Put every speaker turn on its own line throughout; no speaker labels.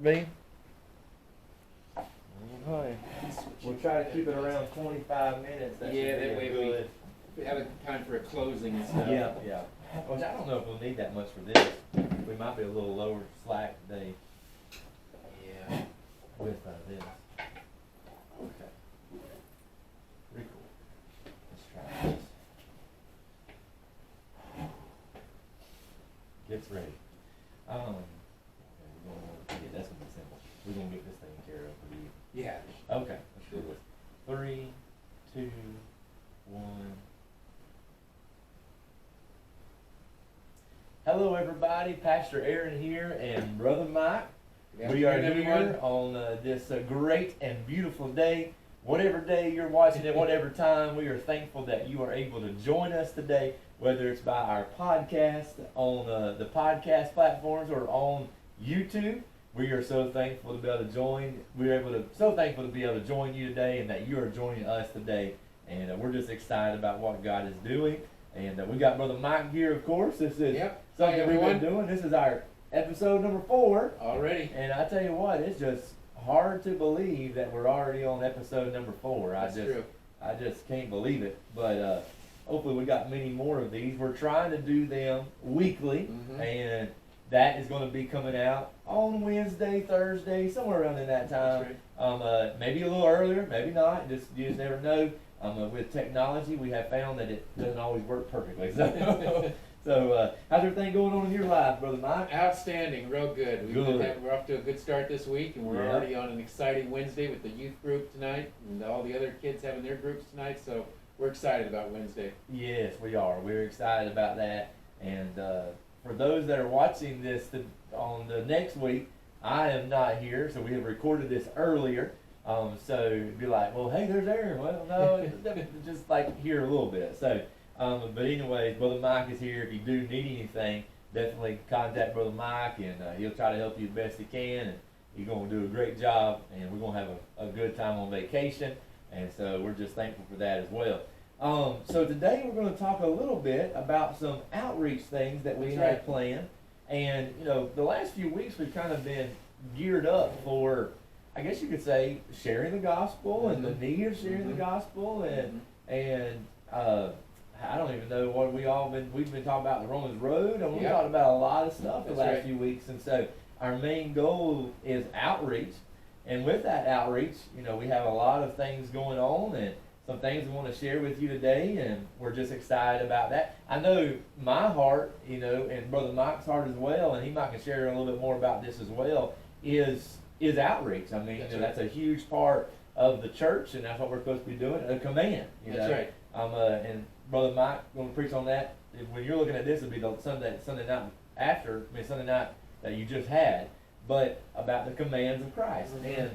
me? Okay. We'll try to keep it around 25 minutes. That
Yeah,
should be
that way
good.
we have a time for a closing and stuff.
Yeah, yeah. Which I don't know if we'll need that much for this. We might be a little lower slack today
Yeah.
with this. Okay. Pretty cool. Let's try this. Gets ready. Okay, yeah, that's gonna be simple. We're gonna get this thing care of for you.
Yeah.
Okay, let's do this. 3, 2, 1. Hello, everybody. Pastor Aaron here and Brother Mike.
Good
We are
afternoon,
here
everyone.
on this great and beautiful day. Whatever day you're watching it, whatever time, we are thankful that you are able to join us today, whether it's by our podcast on the podcast platforms or on YouTube. We are so thankful to be able to join. So thankful to be able to join you today, and that you are joining us today. And we're just excited about what God is doing. And we got Brother Mike here, of course. This is
Yep.
something
Hi,
we've been
everyone.
doing. This is our episode number 4.
Already.
And I tell you what, it's just hard to believe that we're already on episode number 4.
That's true.
I just can't believe it. But hopefully we got many more of these. We're trying to do them weekly,
Mhm.
and that is going to be coming out on Wednesday, Thursday, somewhere around in that time.
That's
Maybe a little earlier, maybe not. You just never know. With technology, we have found that it doesn't always work perfectly. So, how's everything going on in your life, Brother Mike?
Outstanding, real good.
Good.
We're off to a good start this week, and we're
Yeah.
already on an exciting Wednesday with the youth group tonight, and all the other kids having their groups tonight. So we're excited about Wednesday.
Yes, we are. We're excited about that. And for those that are watching this on the next week, I am not here, so we have recorded this earlier. So it'd be like, well, hey, there's Aaron. Well, no, just like here a little bit. So, but anyway, Brother Mike is here. If you do need anything, definitely contact Brother Mike, and he'll try to help you the best he can. And he's going to do a great job, and we're going to have a good time on vacation. And so we're just thankful for that as well. So today we're going to talk a little bit about some outreach things that we
That's
have
right.
planned. And, the last few weeks we've kind of been geared up for, I guess you could say, sharing the gospel and the
Mhm.
need of sharing the
Mhm.
gospel.
Mhm.
And I don't even know what we've been talking about the Romans Road, and we've
Yep.
talked about a lot of stuff the
That's
last
right.
few weeks. And so our main goal is outreach. And with that outreach, we have a lot of things going on, and some things we want to share with you today, and we're just excited about that. I know my heart, and Brother Mike's heart as well, and he might can share a little bit more about this as well, is outreach. I mean,
That's right.
that's a huge part of the church, and that's what we're supposed to be doing, a command.
That's right.
And Brother Mike going to preach on that. When you're looking at this, it'll be the Sunday night after, Sunday night that you just had, but about the commands of Christ.
Mhm.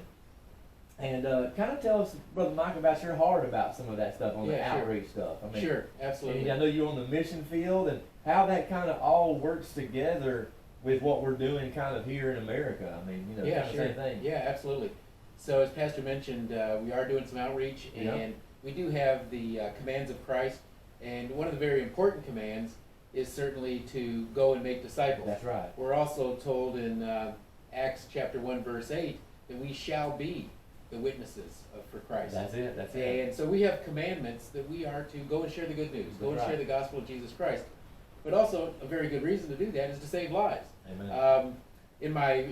And kind of tell us, Brother Mike, about your heart about some of that stuff on the
Yeah, sure.
outreach stuff. I mean,
Sure, absolutely.
and I know you're on the mission field, and how that kind of all works together with what we're doing kind of here in America. I mean,
Yeah,
kind of
sure.
same thing.
Yeah, absolutely. So as Pastor mentioned, we are doing some outreach,
Yeah.
and we do have the commands of Christ. And one of the very important commands is certainly to go and make disciples.
That's right.
We're also told in Acts chapter 1, verse 8, that we shall be the witnesses for Christ.
That's it.
And so we have commandments that we are to go and share the good news, go and
That's
share
right.
the gospel of Jesus Christ. But also, a very good reason to do that is to save lives.
Amen.
In my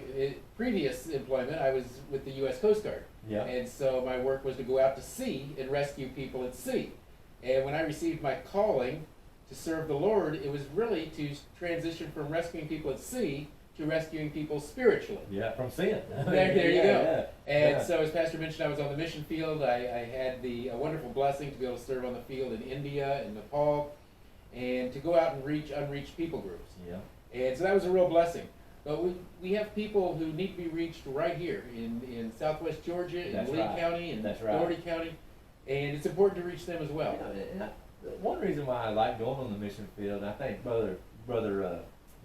previous employment, I was with the U.S. Coast Guard.
Yeah.
And so my work was to go out to sea and rescue people at sea. And when I received my calling to serve the Lord, it was really to transition from rescuing people at sea to rescuing people spiritually.
Yeah, from sin.
There you
Yeah,
go.
yeah.
And
Yeah.
so, as Pastor mentioned, I was on the mission field. I had the wonderful blessing to be able to serve on the field in India and Nepal, and to go out and reach unreached people groups.
Yeah.
And so that was a real blessing. But we have people who need to be reached right here in Southwest Georgia, in
That's
Lee
right.
County, and
That's right.
Doherty County, and it's important to reach them as well.
One reason why I like going on the mission field, and I think Brother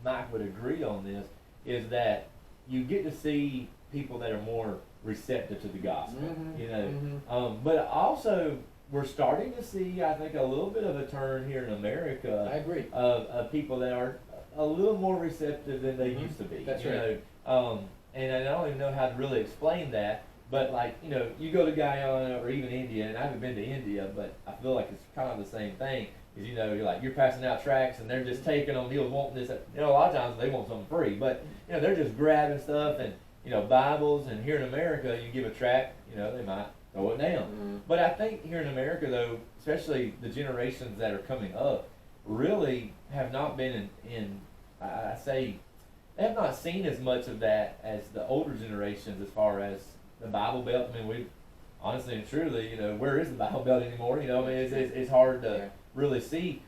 Mike would agree on this, is that you get to see people that are more receptive to the gospel. But also we're starting to see, I think, a little bit of a turn here in America
I agree.
of people that are a little more receptive than they
Mhm.
used to be.
That's
you
right.
know. and I don't even know how to really explain that. But like, you know, you go to Guyana or even India, and I haven't been to India, but I feel like it's kind of the same thing. Is, you know, you're passing out tracts and they're just taking them. People wanting this. You know, a lot of times they want something free, but you know, they're just grabbing stuff and, you know, Bibles. And here in America, you give a tract, you know, they might throw it down.
Mm-hmm.
But I think here in America, though, especially the generations that are coming up, really have not been I say, they have not seen as much of that as the older generations as far as the Bible Belt. I mean, we honestly and truly, you know, where is the Bible Belt anymore? You know, I mean, it's hard to really see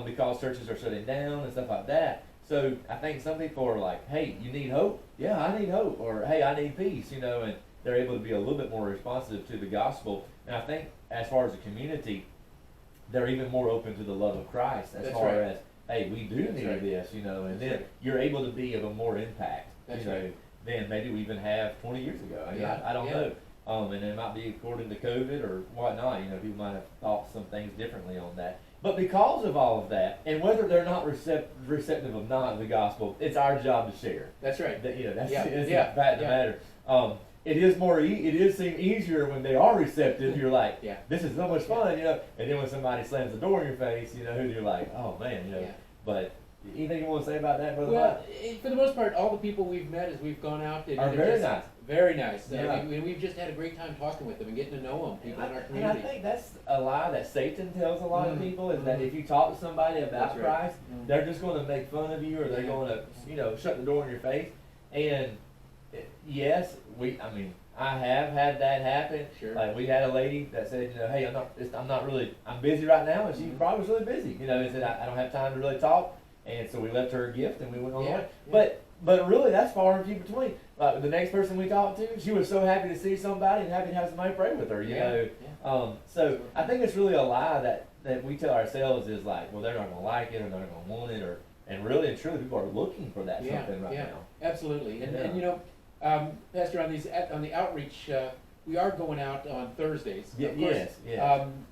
because churches are shutting down and stuff like that. So I think some people are like, hey, you need hope? Yeah, I need hope. Or, hey, I need peace, you know, and they're able to be a little bit more responsive to the gospel. And I think as far as a community, they're even more open to the love of Christ as far as, hey, we do need this, you know, and then you're able to be of a more impact, you know, than maybe we even have 20 years ago. I mean, I don't know. And it might be according to COVID or whatnot, you know, people might have thought some things differently on that. But because of all of that, and whether they're not receptive of not the gospel, it's our job to share.
That's right.
You know, that's the fact of the matter. It is it is seem easier when they are receptive. You're like, this is so much fun, you know. And then when somebody slams the door in your face, you know, you're like, oh man, you know. But anything you want to say about that, Brother Mike?
For the most part, all the people we've met as we've gone out,
are very nice.
Very nice. We've just had a great time talking with them and getting to know them, people in our community.
And I think that's a lie that Satan tells a lot of people, is that if you talk to somebody about Christ, they're just going to make fun of you, or they're going to, you know, shut the door in your face. And yes, I have had that happen.
Sure.
Like, we had a lady that said, you know, hey, I'm busy right now, and she probably was really busy, you know, and said, I don't have time to really talk. And so we left her a gift and we went on the way. But really, that's far and few between. Like, the next person we talked to, she was so happy to see somebody and happy to have somebody pray with her, you know. So I think it's really a lie that we tell ourselves is like, well, they're not going to like it, or they're not going to want it, and really and truly, people are looking for that something right now.
Absolutely. And you know, Pastor, on the outreach, we are going out on Thursdays.
Of course,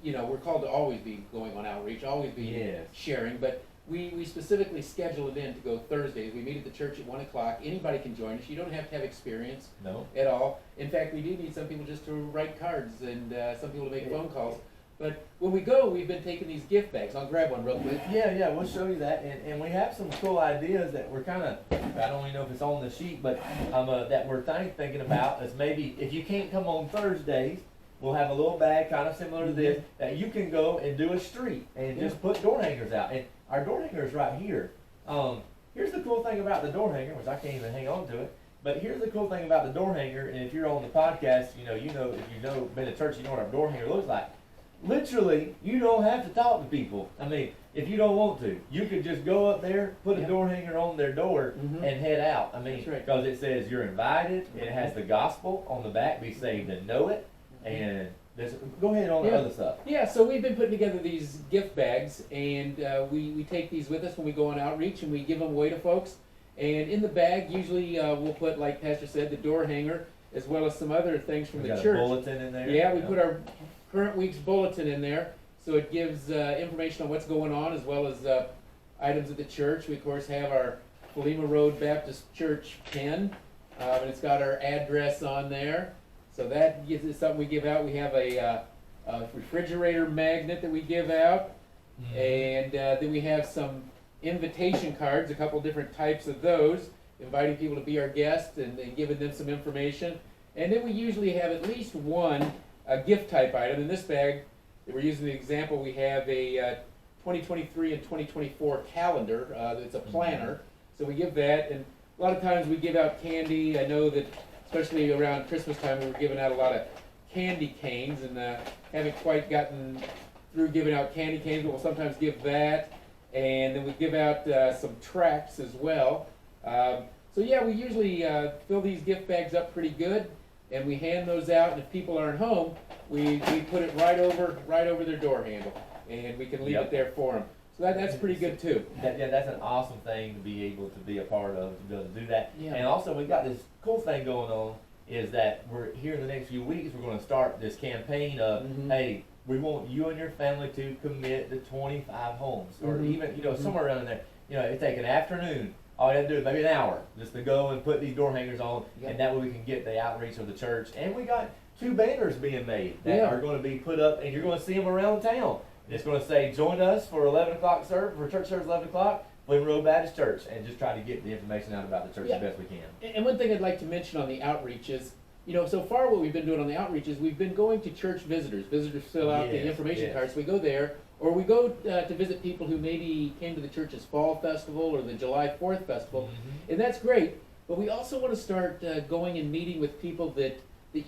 you know, we're called to always be going on outreach, always be sharing, but we specifically schedule it in to go Thursdays. We meet at the church at 1 o'clock. Anybody can join us. You don't have to have experience at all. In fact, we do need some people just to write cards and some people to make phone calls. But when we go, we've been taking these gift bags. I'll grab one real quick.
Yeah, we'll show you that. And we have some cool ideas that we're kind of, I don't even know if it's on the sheet, but that we're thinking about is maybe if you can't come on Thursdays, we'll have a little bag kind of similar to this that you can go and do a street and just put door hangers out. And our door hanger is right here. Here's the cool thing about the door hanger, which I can't even hang on to it. But here's the cool thing about the door hanger, and if you're on the podcast, if you've been to church, you know what our door hanger looks like. Literally, you don't have to talk to people. I mean, if you don't want to, you could just go up there, put a door hanger on their door, and head out. I mean, because it says you're invited. It has the gospel on the back, be saved and know it. And go ahead on the other stuff.
Yeah, so we've been putting together these gift bags, and we take these with us when we go on outreach, and we give them away to folks. And in the bag, usually we'll put, like Pastor said, the door hanger, as well as some other things from the church.
A bulletin in there.
Yeah, we put our current week's bulletin in there, so it gives information on what's going on, as well as items at the church. We, of course, have our Philema Road Baptist Church pen, and it's got our address on there. So that is something we give out. We have a refrigerator magnet that we give out, and then we have some invitation cards, a couple different types of those, inviting people to be our guests and giving them some information. And then we usually have at least one gift type item. In this bag, we're using the example, we have a 2023 and 2024 calendar. It's a planner, so we give that. And a lot of times we give out candy. I know that especially around Christmas time, we were giving out a lot of candy canes, and haven't quite gotten through giving out candy canes, but we'll sometimes give that. And then we give out some tracts as well. So yeah, we usually fill these gift bags up pretty good, and we hand those out. And if people aren't home, we put it right over their door handle, and we can leave it there for them. So that's pretty good too.
That's an awesome thing to be able to be a part of, to be able to do that.
Yeah.
And also, we've got this cool thing going on, is that we're here in the next few weeks, we're going to start this campaign of, hey, we want you and your family to commit to 25 homes, or even, somewhere around there. It take an afternoon all you have to do is maybe an hour just to go and put these door hangers on,
Yep.
and that way we can get the outreach of the church. And we got 2 banners being made that
Yeah.
are going to be put up, and you're going to see them around town. And it's going to say, join us for 11 o'clock service, for church service 11 o'clock, Flint Road Baptist Church, and just try to get the information out about the church
Yeah.
as best we can.
And one thing I'd like to mention on the outreach is, you know, so far what we've been doing on the outreach is we've been going to church visitors. Visitors fill out the
Yes,
information
yes.
cards. We go there, or we go to visit people who maybe came to the church's Fall Festival or the July 4th Festival,
Mhm.
and that's great. But we also want to start going and meeting with people that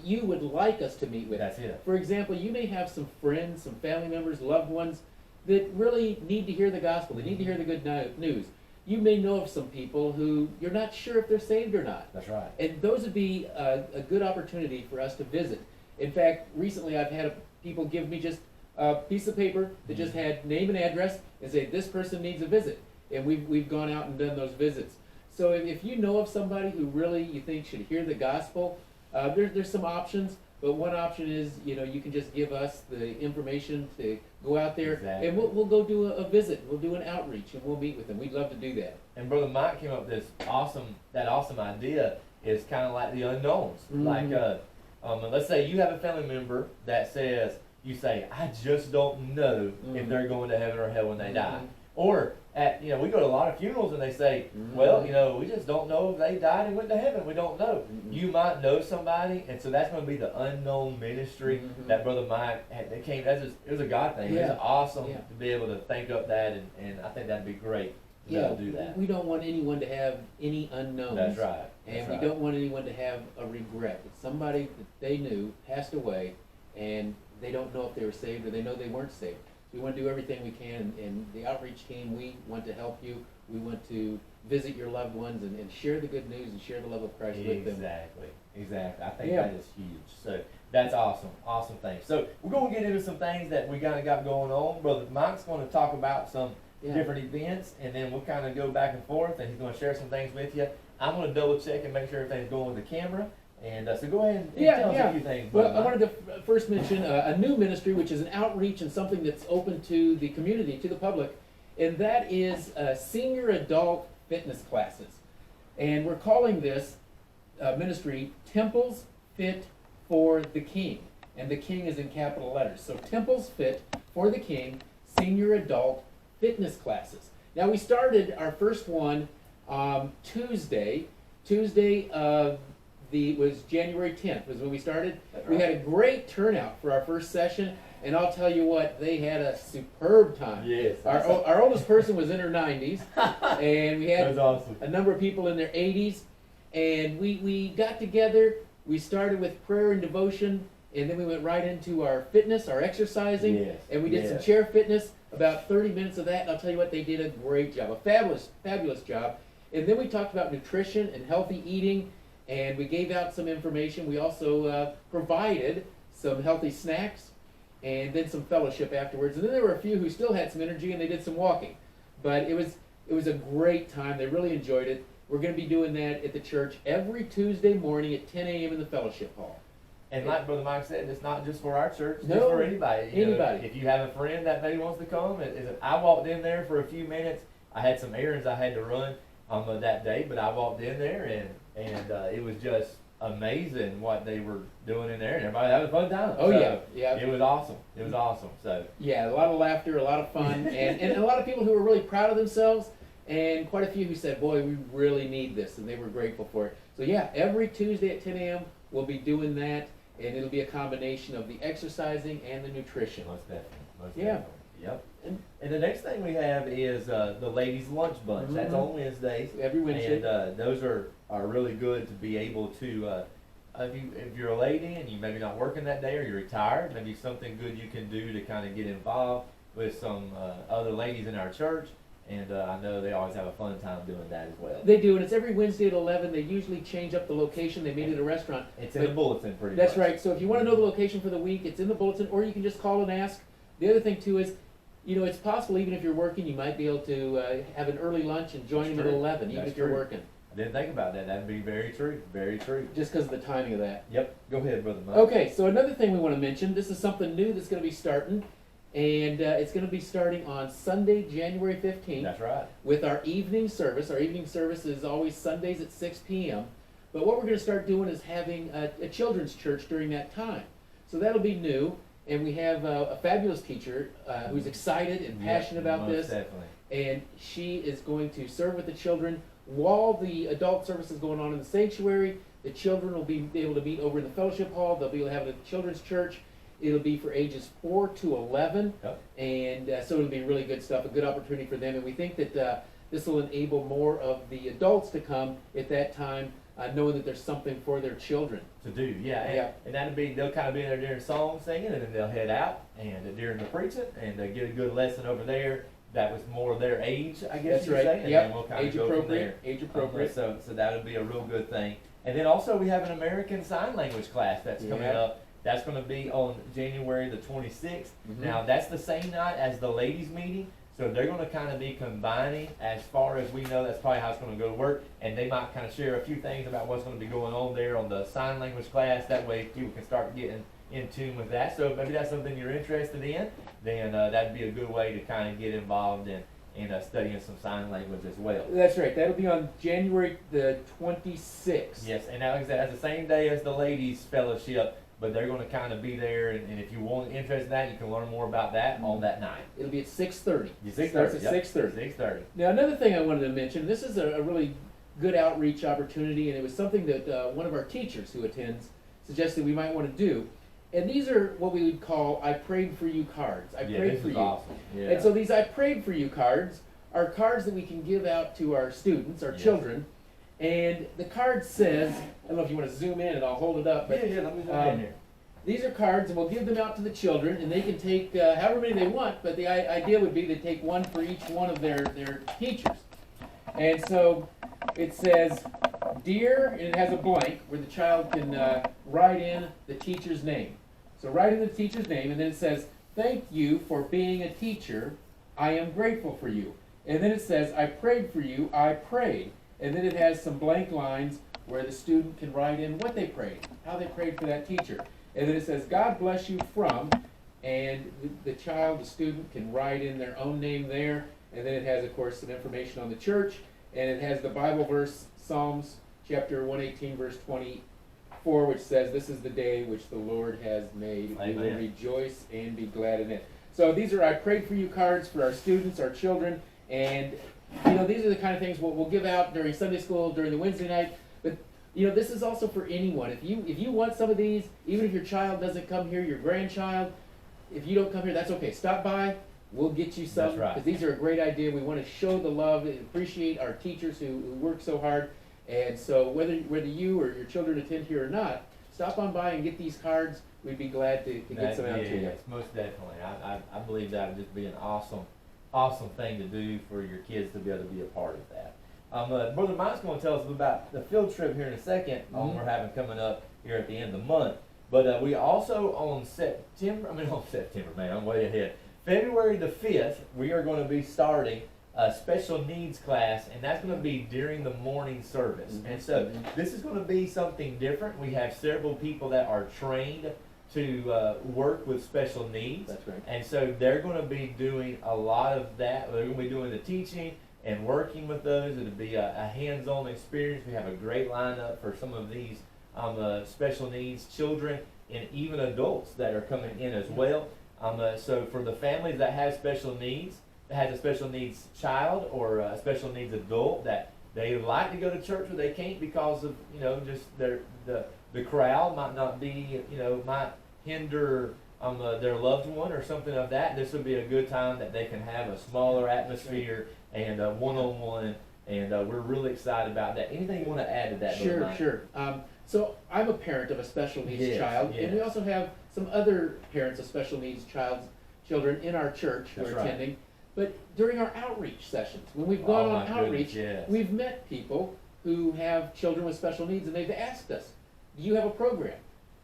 you would like us to meet with.
That's it.
For example, you may have some friends, some family members, loved ones that really need to hear the gospel. They need to hear the good news. You may know of some people who you're not sure if they're saved or not.
That's right.
And those would be a good opportunity for us to visit. In fact, recently I've had people give me just a piece of paper that just had name and address and say, this person needs a visit. And we've gone out and done those visits. So if you know of somebody who really you think should hear the gospel, there's some options. But one option is, you know, you can just give us the information to go out there,
Exactly.
and we'll go do a visit. We'll do an outreach, and we'll meet with them. We'd love to do that.
And Brother Mike came up with this awesome idea is kind of like the unknowns.
Mhm.
Like, let's say you have a family member that says, you say, I just don't know if
Mhm.
they're going to heaven or hell when they die.
Mhm.
Or, we go to a lot of funerals and they say, well, we just don't know if they died and went to heaven. We don't know.
Mhm.
You might know somebody, and so that's going to be the unknown ministry
Mhm.
that Brother Mike had. They came. It was a God thing. It
Yeah.
was awesome
Yeah.
to be able to think up that, and I think that'd be great to be able to do that.
We don't want anyone to have any unknowns.
That's right.
And
That's
we
right.
don't want anyone to have a regret. It's somebody that they knew passed away, and they don't know if they were saved or they know they weren't saved. So we want to do everything we can, and the outreach team, we want to help you. We want to visit your loved ones and share the good news and share the love of Christ with them.
Exactly. I think
Yeah.
that is huge. So that's awesome thing. So we're going to get into some things that we kind of got going on. Brother Mike's going to talk about some
Yeah.
different events, and then we'll kind of go back and forth, and he's going to share some things with you. I'm going to double check and make sure everything's going with the camera. And so go ahead and tell us a few things.
Well,
Brother
I
Mike.
wanted to first mention a new ministry, which is an outreach and something that's open to the community, to the public, and that is senior adult fitness classes. And we're calling this ministry Temples Fit for the King. And the King is in capital letters. So Temples Fit for the King, senior adult fitness classes. Now we started our first one Tuesday. Was January 10th was when we started.
That's
We
right.
had a great turnout for our first session, and I'll tell you what, they had a superb time.
Yes.
Our oldest person was in her 90s, and we had
That's awesome.
a number of people in their 80s, and we got together. We started with prayer and devotion, and then we went right into our fitness, our exercising,
Yes,
and we did some
yes.
chair fitness, about 30 minutes of that, and I'll tell you what, they did a great job, a fabulous job. And then we talked about nutrition and healthy eating, and we gave out some information. We also provided some healthy snacks, and then some fellowship afterwards. And then there were a few who still had some energy, and they did some walking. But it was a great time. They really enjoyed it. We're going to be doing that at the church every Tuesday morning at 10 a.m. in the fellowship hall.
And like Brother Mike said, it's not just for our church, it's
No,
for anybody. You know,
anybody.
if you have a friend that maybe wants to come, I walked in there for a few minutes. I had some errands I had to run that day, but I walked in there and it was just amazing what they were doing in there, and everybody had a fun time.
Oh,
So,
yeah.
It was awesome. It was awesome. So
Yeah, a lot of laughter, a lot of fun, and a lot of people who were really proud of themselves, and quite a few who said, boy, we really need this, and they were grateful for it. So yeah, every Tuesday at 10 a.m. we'll be doing that, and it'll be a combination of the exercising and the nutrition.
most definitely. Most
Yeah.
definitely. Yep. And the next thing we have is the ladies' lunch bunch. That's
Mhm.
on Wednesdays.
Every Wednesday.
And those are really good to be able to, if you're a lady and you maybe not working that day or you're retired, maybe something good you can do to kind of get involved with some other ladies in our church. And I know they always have a fun time doing that as well.
They do, and it's every Wednesday at 11. They usually change up the location. They meet at a restaurant.
It's in the
But-
bulletin pretty
That's
much.
right. So if you want to know the location for the week, it's in the bulletin, or you can just call and ask. The other thing too is, it's possible even if you're working, you might be able to have an early lunch and join
That's
them at
true.
11, even
That's
if you're
true.
working,
I didn't think about that. That'd be very true. Very true.
just because of the timing of that.
Yep. Go ahead, Brother Mike.
Okay, so another thing we want to mention, this is something new that's going to be starting, And it's going to be starting on Sunday, January 15th,
That's right.
with our evening service. Our evening service is always Sundays at 6 p.m. But what we're going to start doing is having a children's church during that time. So that'll be new. And we have a fabulous teacher who's excited and passionate about
most
this.
Definitely.
And she is going to serve with the children while the adult service is going on in the sanctuary. The children will be able to meet over in the fellowship hall. They'll be able to have a children's church. It'll be for ages 4 to 11.
Yep.
And so it'll be really good stuff, a good opportunity for them. And we think that this will enable more of the adults to come at that time, knowing that there's something for their children.
To do, yeah. And,
Yeah.
and that'll be, they'll kind of be in there during song singing, and then they'll head out and during the preaching and get a good lesson over there. That was more their age, I guess
That's
you
right.
say. And
Yep.
then we'll kind
Age
of go from
appropriate.
there.
Age appropriate.
So that'll be a real good thing. And then also we have an American Sign Language class that's coming
Yeah.
up. That's going to be on January the 26th.
Mhm.
Now that's the same night as the ladies' meeting. So they're going to kind of be combining, as far as we know, that's probably how it's going to go to work. And they might kind of share a few things about what's going to be going on there on the sign language class. That way people can start getting in tune with that. So if maybe that's something you're interested in, then that'd be a good way to kind of get involved in studying some sign language as well.
That's right. That'll be on January the 26th.
Yes, and like I said, that's the same day as the ladies' fellowship, but they're going to kind of be there. And if you want interest in that, you can learn more about that on that night.
It'll be at 6:30.
Yeah,
It starts at 6:30.
6:30.
Now, another thing I wanted to mention, this is a really good outreach opportunity, and it was something that one of our teachers who attends suggested we might want to do. And these are what we would call "I prayed for you" cards. I
Yeah,
prayed
this
for
is
you.
awesome. Yeah.
And so these "I prayed for you" cards are cards that we can give out to our students, our
Yes.
children. And the card says, I don't know if you want to zoom in and I'll hold it up, but
yeah, let me zoom
um,
in here.
these are cards, and we'll give them out to the children, and they can take however many they want, but the idea would be they take one for each one of their teachers. And so it says, "Dear," and it has a blank where the child can write in the teacher's name. So write in the teacher's name, and then it says, "Thank you for being a teacher. I am grateful for you." And then it says, "I prayed for you. I prayed." And then it has some blank lines where the student can write in what they prayed, how they prayed for that teacher. And then it says, "God bless you from," and the child, the student, can write in their own name there. And then it has, of course, some information on the church, and it has the Bible verse, Psalms chapter 118, verse 24, which says, "This is the day which the Lord has made. We will
Amen.
rejoice and be glad in it." So these are "I prayed for you" cards for our students, our children, and these are the kind of things we'll give out during Sunday school, during the Wednesday night. But this is also for anyone. If you want some of these, even if your child doesn't come here, your grandchild, if you don't come here, that's okay. Stop by. We'll get you some.
That's right.
Because these are a great idea. We want to show the love and appreciate our teachers who work so hard. And so whether you or your children attend here or not, stop on by and get these cards. We'd be glad to get some out to you.
Yes, most definitely. I believe that would just be an awesome thing to do for your kids to be able to be a part of that. Brother Mike's going to tell us about the field trip here in a second we're having coming up here at the end of the month. But we also on September, man, I'm way ahead. February the 5th, we are going to be starting a special needs class, and that's going to be during the morning service. And so this is going to be something different. We have several people that are trained to work with special needs.
That's right.
And so they're going to be doing a lot of that. They're going to be doing the teaching and working with those. It'll be a hands-on experience. We have a great lineup for some of these special needs children and even adults that are coming in as well. So for the families that have special needs, that has a special needs child or a special needs adult that they like to go to church but they can't because of just the crowd might not be might hinder their loved one or something of that. This would be a good time that they can have a smaller atmosphere and one-on-one, and we're really excited about that. Anything you want to add to that? Brother Mike?
Sure. So I'm a parent of a special needs child, and we also have some other parents of special needs children in our church who
That's
are
right.
attending. But during our outreach sessions, when we've gone on
my
outreach,
goodness, yes.
we've met people who have children with special needs, and they've asked us, "Do you have a program?"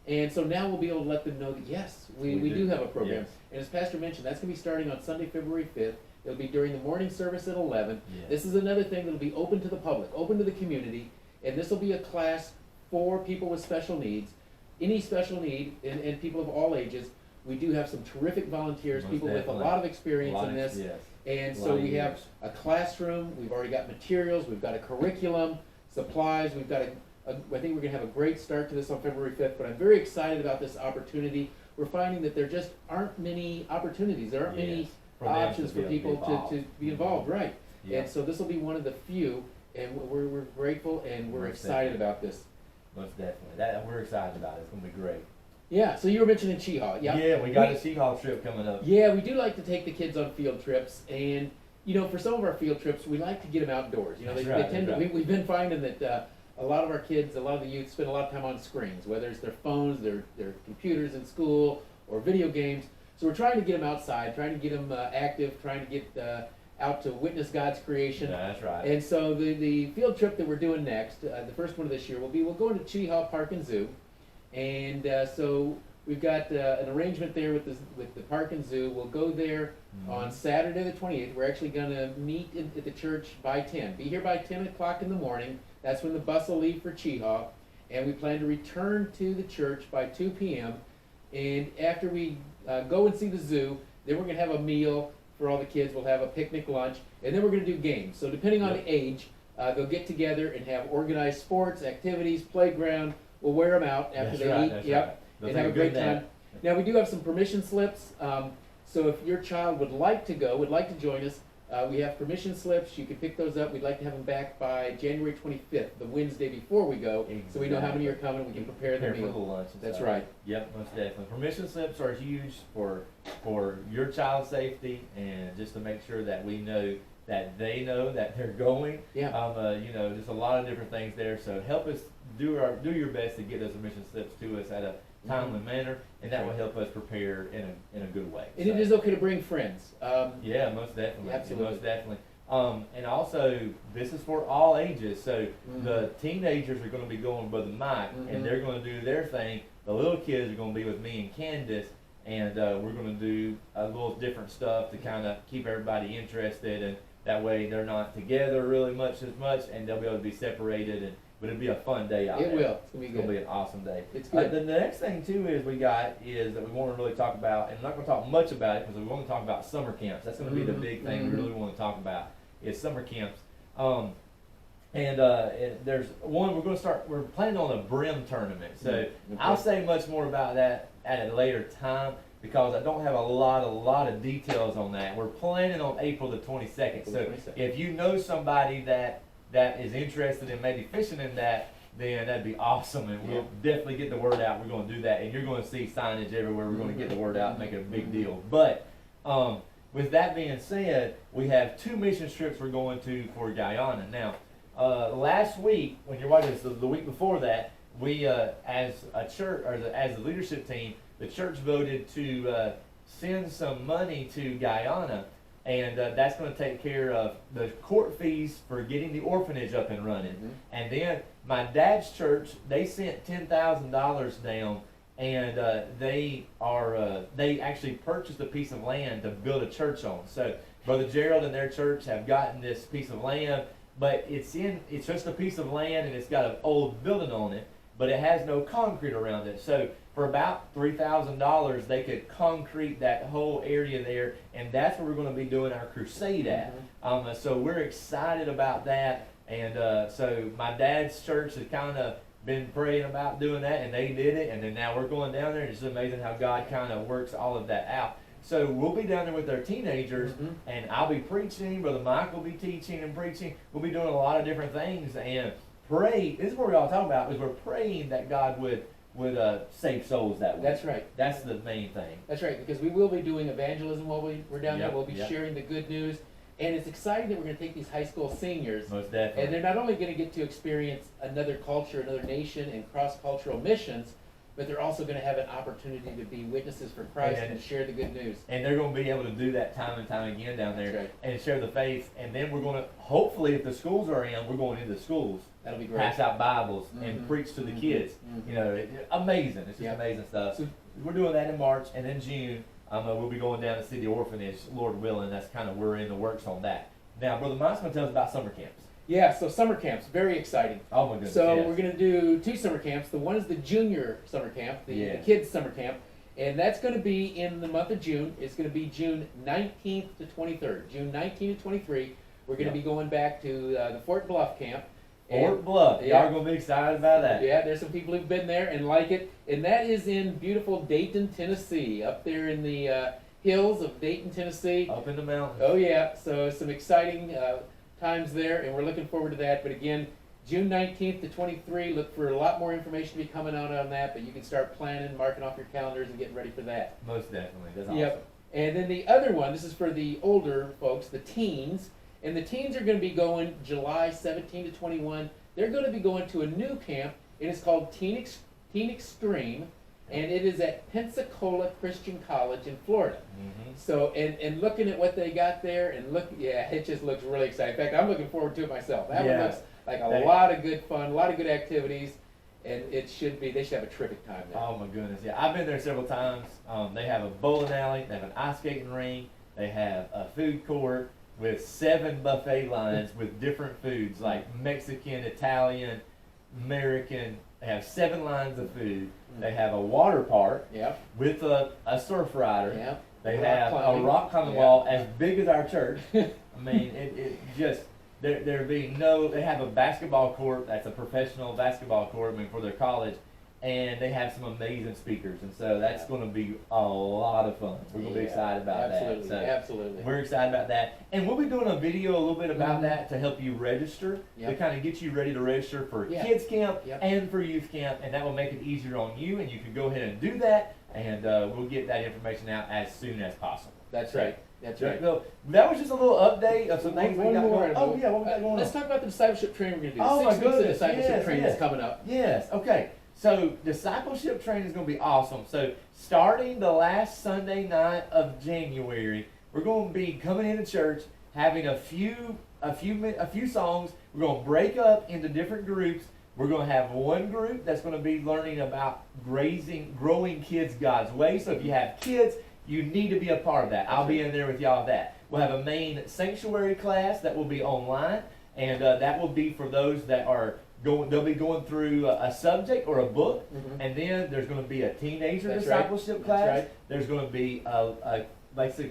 And so now we'll be able to let them know that yes, we do have a program.
Yes.
And as Pastor mentioned, that's going to be starting on Sunday, February 5th. It'll be during the morning service at 11.
Yes.
This is another thing that'll be open to the public, open to the community, and this will be a class for people with special needs, any special need, and people of all ages. We do have some terrific volunteers,
Most
people with a
definitely.
lot of experience in this.
Yes.
And
A
so
lot of
we have
years.
a classroom, we've already got materials, we've got a curriculum, supplies, we've got I think we're gonna have a great start to this on February 5th, but I'm very excited about this opportunity. We're finding that there just aren't many opportunities, there aren't many
Yes. For them
options
to
for
be able
people
involved.
to be involved, right?
Yeah.
And so this will be one of the few, and we're grateful and we're
Most
excited
definitely.
about this.
Most definitely. That we're excited about it. It's gonna be great.
Yeah, so you were mentioning Cheehaw, yeah?
Yeah, we got a Seahawks trip coming up.
Yeah, we do like to take the kids on field trips, and for some of our field trips, we like to get them outdoors.
That's
They
right,
tend
that's
to.
right.
We've been finding that a lot of our kids, a lot of the youth, spend a lot of time on screens, whether it's their phones, their computers in school, or video games. So we're trying to get them outside, trying to get them active, trying to get out to witness God's creation.
Yeah, that's right.
And so the field trip that we're doing next, the first one of this year, we'll go into Cheehaw Park and Zoo, and so we've got an arrangement there with the Park and Zoo. We'll go there
Mhm.
on Saturday the 28th. We're actually going to meet at the church by 10. Be here by 10 o'clock in the morning. That's when the bus will leave for Cheehaw, and we plan to return to the church by 2 p.m. And after we go and see the zoo, then we're going to have a meal for all the kids. We'll have a picnic lunch, and then we're going to do games. So depending on
Yep.
the age, they'll get together and have organized sports, activities, playground. We'll wear them out after
That's
they
right,
eat.
that's
Yep.
right. They'll
And
take
have a
good
great
nap.
time. Now we do have some permission slips. So if your child would like to go, would like to join us, we have permission slips. You can pick those up. We'd like to have them back by January 25th, the Wednesday before we go, so we know how many are coming. We can prepare the
Prepare for the
meal.
lunch and
That's
stuff.
right.
Yep, most definitely. Permission slips are huge for your child's safety and just to make sure that we know that they know that they're going.
Yeah.
Just a lot of different things there. So help us do your best to get those permission slips to us at a timely manner, and that will help us prepare in a good way.
And
So,
it is okay to bring friends.
yeah, most definitely.
Absolutely.
Most definitely. And also, this is for all ages. So
Mhm.
the teenagers are going to be going with Brother Mike,
Mhm.
and they're going to do their thing. The little kids are going to be with me and Candace, and we're going to do a little different stuff to kind of keep everybody interested, and that way they're not together really much, and they'll be able to be separated. But it'll be a fun day out
It
there.
will. It's gonna be
It's going to be
good.
an awesome day.
It's good.
The next thing too is that we want to really talk about, and I'm not going to talk much about it because we want to talk about summer camps. That's going to be the
Mhm,
big thing
mhm.
we really want to talk about is summer camps. And there's one we're going to start. We're planning on a brim tournament, so
Okay.
I'll say much more about that at a later time because I don't have a lot of details on that. We're planning on April the 22nd.
April
So
the 22nd.
if you know somebody that is interested in maybe fishing in that, then that'd be awesome, and we'll definitely get the word out. We're going to do that, and you're going to see signage everywhere. We're going to get the word out and make it a big deal. But with that being said, we have 2 mission trips we're going to for Guyana. Now, last week, when you're watching this, the week before that, we, as a church, or as the leadership team, the church voted to send some money to Guyana, and that's going to take care of the court fees for getting the orphanage up and running.
Mhm.
And then my dad's church, they sent $10,000 down, and they actually purchased a piece of land to build a church on. So Brother Gerald and their church have gotten this piece of land, but it's just a piece of land, and it's got an old building on it, but it has no concrete around it. So for about $3,000, they could concrete that whole area there, and that's where we're going to be doing our crusade at. So we're excited about that, and so my dad's church has kind of been praying about doing that, and they did it, and then now we're going down there, and it's amazing how God kind of works all of that out. So we'll be down there with our teenagers,
Mhm.
and I'll be preaching, Brother Mike will be teaching and preaching. We'll be doing a lot of different things, and pray. This is what we're all talking about, is we're praying that God would save souls that way.
That's right.
That's the main thing.
That's right, because we will be doing evangelism while we're down there.
Yep,
We'll be
yep.
sharing the good news. And it's exciting that we're going to take these high school seniors,
Most
and
definitely.
they're not only going to get to experience another culture, another nation, and cross-cultural missions, but they're also going to have an opportunity to be witnesses for Christ
And-
and share the good news.
And they're going to be able to do that time and time again down there,
That's right.
and share the faith. And then we're going to, hopefully, if the schools are in, we're going into schools,
That'll be great.
pass out Bibles, and
Mhm.
preach to the
Mhm.
kids.
Mhm.
You know, amazing. It's just
Yeah.
amazing stuff.
So-
We're doing that in March, and in June, we'll be going down to see the orphanage, Lord willing. That's kind of, we're in the works on that. Now, Brother Mike's going to tell us about summer camps.
Yeah, so summer camps, very exciting.
Oh my goodness.
So
yes.
we're going to do 2 summer camps. The one is the junior summer camp, the
Yeah.
kids summer camp, And that's going to be in the month of June. It's going to be June 19th to 23rd. June 19th to 23. We're going to be going back to the Fort Bluff camp.
Fort Bluff.
Yeah.
Y'all gonna be excited about that.
Yeah, there's some people who've been there and like it. And that is in beautiful Dayton, Tennessee, up there in the hills of Dayton, Tennessee.
Up in the mountains.
Oh yeah, so some exciting times there, and we're looking forward to that. But again, June 19th to 23, look for a lot more information to be coming out on that, but you can start planning, marking off your calendars, and getting ready for that.
Most definitely. That's awesome.
Yep. And then the other one, this is for the older folks, the teens, and the teens are going to be going July 17 to 21. They're going to be going to a new camp, and it's called Teen Extreme, and it is at Pensacola Christian College in Florida.
Mm-hmm.
So, and looking at what they got there, and it just looks really exciting. In fact, I'm looking forward to it myself. That one looks like a lot of good fun, a lot of good activities, and they should have a terrific time there.
Oh my goodness, yeah. I've been there several times. They have a bowling alley, they have an ice skating rink, they have a food court with 7 buffet lines with different foods like Mexican, Italian, American. They have 7 lines of food. They have a water park with a surf rider.
Yep.
They have a rock climbing wall as big as our church. I mean, it just, there be no, they have a basketball court that's a professional basketball court, I mean, for their college, and they have some amazing speakers, and so that's going to be a lot of fun. We're going to be excited about that. So
Absolutely.
we're excited about that, and we'll be doing a video a little bit about that to help you register, to kind of get you ready to register for kids camp and for youth camp, and that will make it easier on you, and you can go ahead and do that, and we'll get that information out as soon as possible.
That's right. That's right.
So that was just a little update of some things we got going on. Oh yeah, what we got going on?
Let's talk about the discipleship training we're going to do.
Oh,
6
my
weeks of
goodness.
discipleship training is coming up.
Yes, okay. So discipleship training is going to be awesome. So starting the last Sunday night of January, we're going to be coming into church, having a few songs. We're going to break up into different groups. We're going to have one group that's going to be learning about growing kids God's way. So if you have kids, you need to be a part of that. I'll be in there with y'all that. We'll have a main sanctuary class that will be online, and that will be for those that are they'll be going through a subject or a book, and then there's going to be a teenager discipleship class.
Right.
There's going to be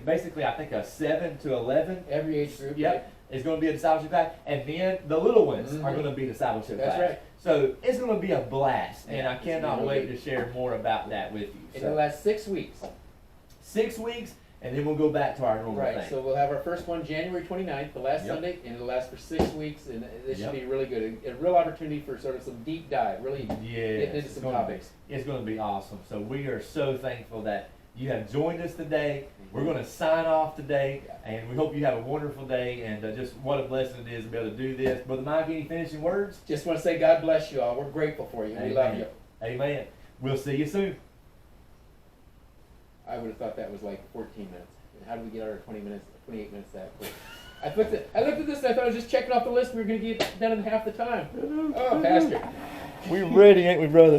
basically I think a 7 to 11
every age group.
Yep, it's going to be a discipleship class, and then the little ones are going to be discipleship class.
That's right.
So it's going to be a blast, and I cannot wait to share more about that with you.
It'll last 6 weeks.
6 weeks, and then we'll go back to our normal thing.
Right, so we'll have our first one January 29th, the last Sunday, and it'll last for 6 weeks, and this should be really good. A real opportunity for sort of some deep dive, really getting into some topics.
It's going to be awesome. So we are so thankful that you have joined us today. We're going to sign off today, and we hope you have a wonderful day, and just what a blessing it is to be able to do this. Brother Mike, any finishing words?
Just want to say God bless you all. We're grateful for you.
Amen.
We love you.
Amen. We'll see you soon.
I would have thought that was like 14 minutes. How did we get our 28 minutes that quick? I looked at this and I thought I was just checking off the list. We were going to get done in half the time. Oh, Pastor.
We're ready, ain't we, brother?